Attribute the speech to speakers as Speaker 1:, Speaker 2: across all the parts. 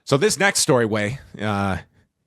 Speaker 1: So this next story,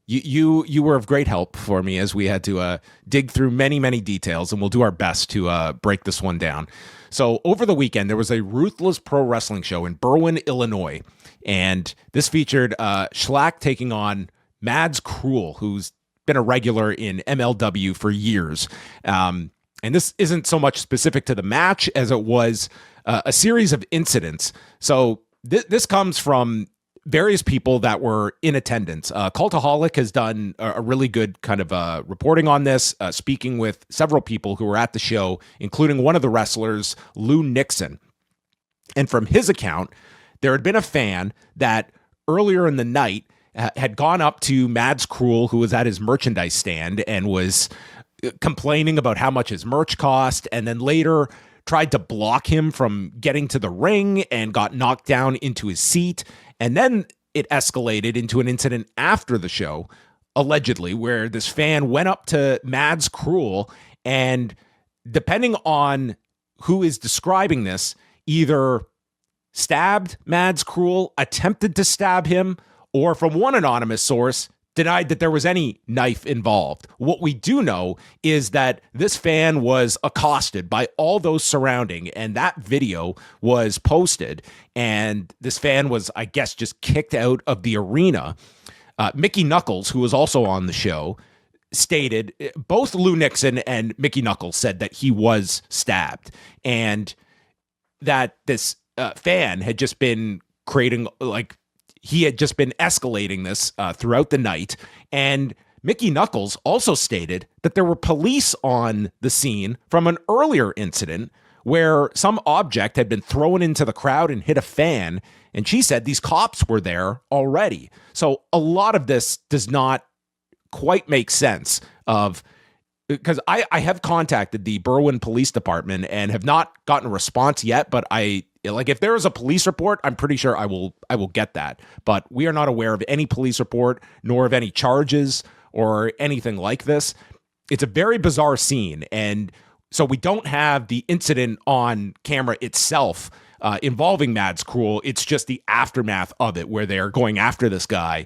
Speaker 1: you were of great help for me as we had to dig through many details, and we'll do our best to break this one down. So over the weekend, there was a Ruthless Pro Wrestling show in Berwyn, Illinois, and this featured Schlack taking on Mads Krule, who's been a regular in MLW for years. And this isn't so much specific to the match as it was a series of incidents. So this comes from various people that were in attendance. Cultaholic has done a really good kind of reporting on this, speaking with several people who were at the show, including one of the wrestlers, Lou Nixon. And from his account, there had been a fan that earlier in the night had gone up to Mads Krule, who was at his merchandise stand, and was complaining about how much his merch cost, and then later tried to block him from getting to the ring and got knocked down into his seat. And then it escalated into an incident after the show, allegedly, where this fan went up to Mads Krule and, depending on who is describing this, either stabbed Mads Krule, attempted to stab him, or from one anonymous source, denied that there was any knife involved. What we do know is that this fan was accosted by all those surrounding, and that video was posted, and this fan was, I guess, just kicked out of the arena. Mickey Knuckles, who was also on the show, stated, both Lou Nixon and Mickey Knuckles said that he was stabbed, and that this fan had just been he had just been escalating this throughout the night. And Mickey Knuckles also stated that there were police on the scene from an earlier incident where some object had been thrown into the crowd and hit a fan. And she said these cops were there already. So a lot of this does not quite make sense because I have contacted the Berwyn Police Department and have not gotten a response yet, but if there is a police report, I'm pretty sure I will get that. But we are not aware of any police report, nor of any charges or anything like this. It's a very bizarre scene. And so we don't have the incident on camera itself involving Mads Krule. It's just the aftermath of it where they're going after this guy.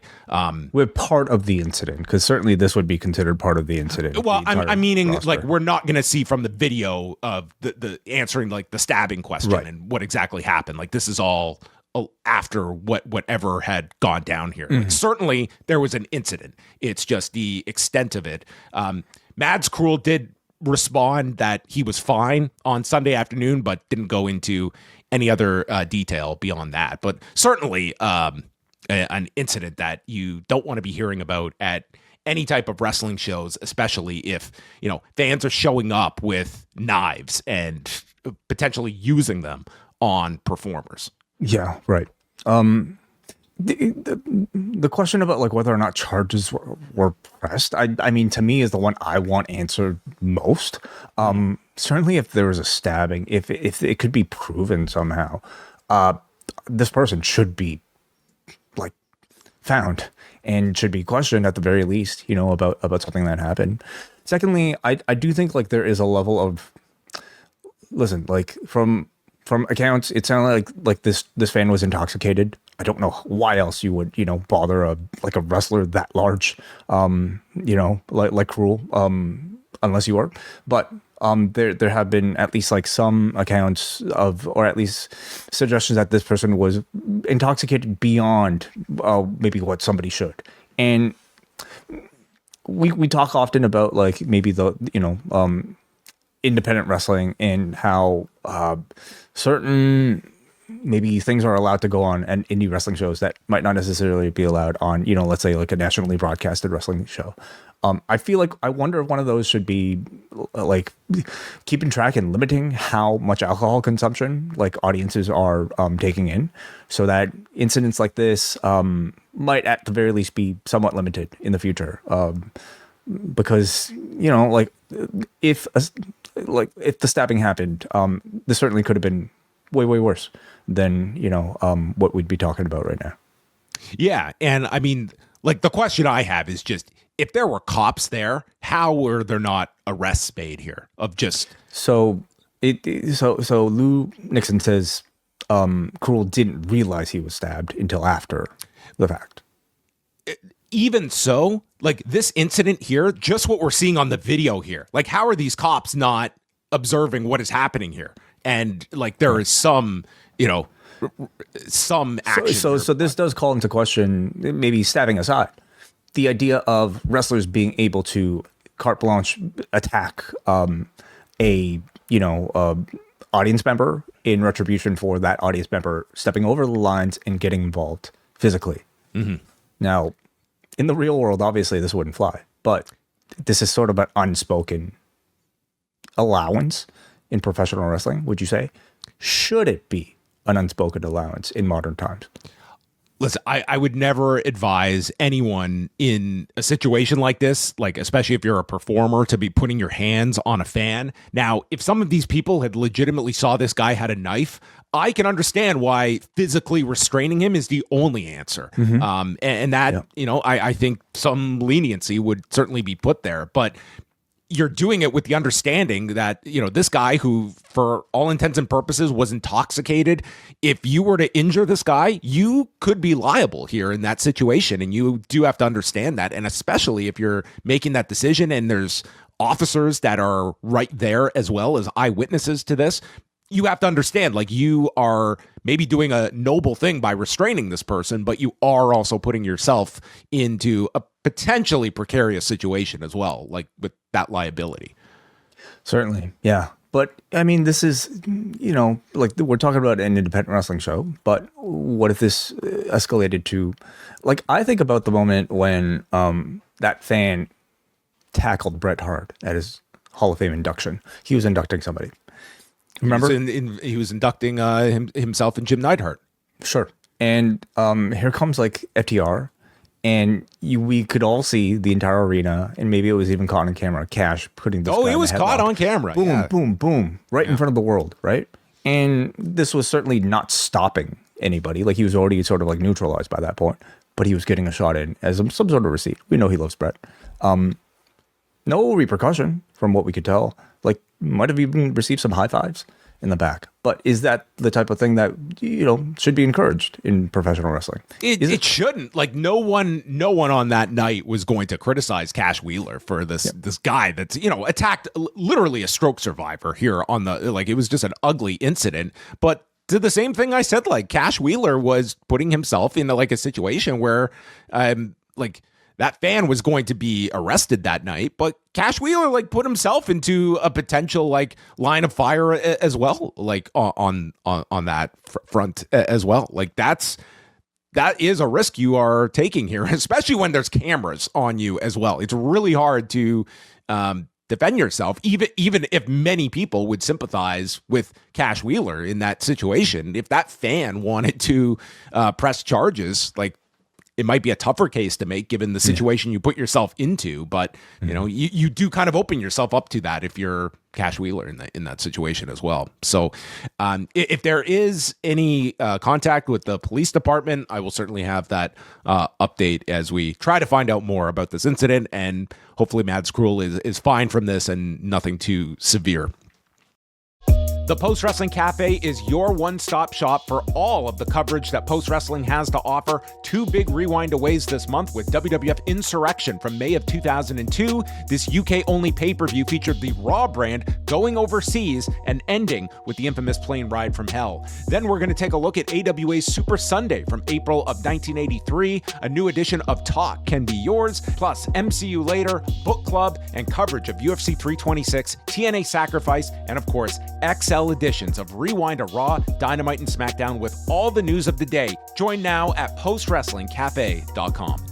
Speaker 2: We're part of the incident, because certainly this would be considered part of the incident.
Speaker 1: Well, I'm meaning roster. Like, we're not going to see from the video of the answering like the stabbing question, right, and what exactly happened. Like, this is all after whatever had gone down here. Mm-hmm. Like, certainly there was an incident. It's just the extent of it. Mads Krule did respond that he was fine on Sunday afternoon, but didn't go into any other detail beyond that. But certainly an incident that you don't want to be hearing about at any type of wrestling shows, especially if, fans are showing up with knives and potentially using them on performers.
Speaker 2: Yeah, right. The question about like whether or not charges were pressed, I mean, to me is the one I want answered most. Certainly if there was a stabbing, if it could be proven somehow, this person should be like found and should be questioned at the very least, about something that happened. Secondly, I do think like there is a level of, listen, like from accounts, it sounded like this fan was intoxicated. I don't know why else you would, bother a wrestler that large, like Krule, unless you are. But there have been at least like some accounts of, or at least suggestions that this person was intoxicated beyond maybe what somebody should. And we talk often about like maybe the, independent wrestling and how certain maybe things are allowed to go on and indie wrestling shows that might not necessarily be allowed on, let's say like a nationally broadcasted wrestling show. I feel like I wonder if one of those should be like keeping track and limiting how much alcohol consumption like audiences are taking in, so that incidents like this might at the very least be somewhat limited in the future. Because if the stabbing happened, this certainly could have been way worse than what we'd be talking about right now.
Speaker 1: Yeah, and I mean, like, the question I have is just, if there were cops there, how were there not arrests made here of just?
Speaker 2: So Lou Nixon says Krule didn't realize he was stabbed until after. the fact.
Speaker 1: Even so, like this incident here, just what we're seeing on the video here, like how are these cops not observing what is happening here? And like there is some, some action.
Speaker 2: So this does call into question, maybe stabbing aside, the idea of wrestlers being able to carte blanche attack audience member in retribution for that audience member stepping over the lines and getting involved physically. Mm-hmm. Now, in the real world, obviously this wouldn't fly, but this is sort of an unspoken allowance in professional wrestling, would you say? Should it be an unspoken allowance in modern times?
Speaker 1: Listen, I would never advise anyone in a situation like this, like especially if you're a performer, to be putting your hands on a fan. Now, if some of these people had legitimately saw this guy had a knife, I can understand why physically restraining him is the only answer. Mm-hmm. And that, I think some leniency would certainly be put there. But you're doing it with the understanding that, this guy who, for all intents and purposes, was intoxicated. If you were to injure this guy, you could be liable here in that situation. And you do have to understand that. And especially if you're making that decision and there's officers that are right there as well as eyewitnesses to this, you have to understand, like, you are maybe doing a noble thing by restraining this person, but you are also putting yourself into a potentially precarious situation as well, like with that liability.
Speaker 2: Certainly. Yeah. But I mean, this is, like we're talking about an independent wrestling show, but what if this escalated to, like, I think about the moment when that fan tackled Bret Hart at his Hall of Fame induction. He was inducting somebody. Remember?
Speaker 1: He was inducting himself and Jim Neidhart.
Speaker 2: Sure. And here comes like FTR, and we could all see the entire arena, and maybe it was even caught on camera. Cash putting this.
Speaker 1: Oh, it was caught on camera.
Speaker 2: Boom,
Speaker 1: yeah.
Speaker 2: boom, boom, right in front of the world, right? And this was certainly not stopping anybody. Like, he was already sort of like neutralized by that point, but he was getting a shot in as some sort of receipt. We know he loves Bret. No repercussion from what we could tell. Like, might have even received some high fives in the back. But is that the type of thing that, should be encouraged in professional wrestling?
Speaker 1: It shouldn't. Like, no one on that night was going to criticize Cash Wheeler for this guy that's, attacked literally a stroke survivor here on the, like, it was just an ugly incident. But to the same thing I said, like, Cash Wheeler was putting himself into like a situation where, that fan was going to be arrested that night, but Cash Wheeler like put himself into a potential like line of fire as well, like on that front as well. Like that is a risk you are taking here, especially when there's cameras on you as well. It's really hard to defend yourself, even if many people would sympathize with Cash Wheeler in that situation. If that fan wanted to press charges, like, it might be a tougher case to make given the situation you put yourself into, but you do kind of open yourself up to that if you're Cash Wheeler in that situation as well. So if there is any contact with the police department, I will certainly have that update as we try to find out more about this incident, and hopefully Mads Krule is fine from this and nothing too severe. The Post Wrestling Cafe is your one-stop shop for all of the coverage that Post Wrestling has to offer. 2 big rewind-aways this month with WWF Insurrection from May of 2002. This UK-only pay-per-view featured the Raw brand going overseas and ending with the infamous plane ride from hell. Then we're going to take a look at AWA's Super Sunday from April of 1983. A new edition of Talk Can Be Yours, plus MCU Later, Book Club, and coverage of UFC 326, TNA Sacrifice, and of course, XL editions of Rewind to Raw, Dynamite, and SmackDown with all the news of the day. Join now at postwrestlingcafe.com.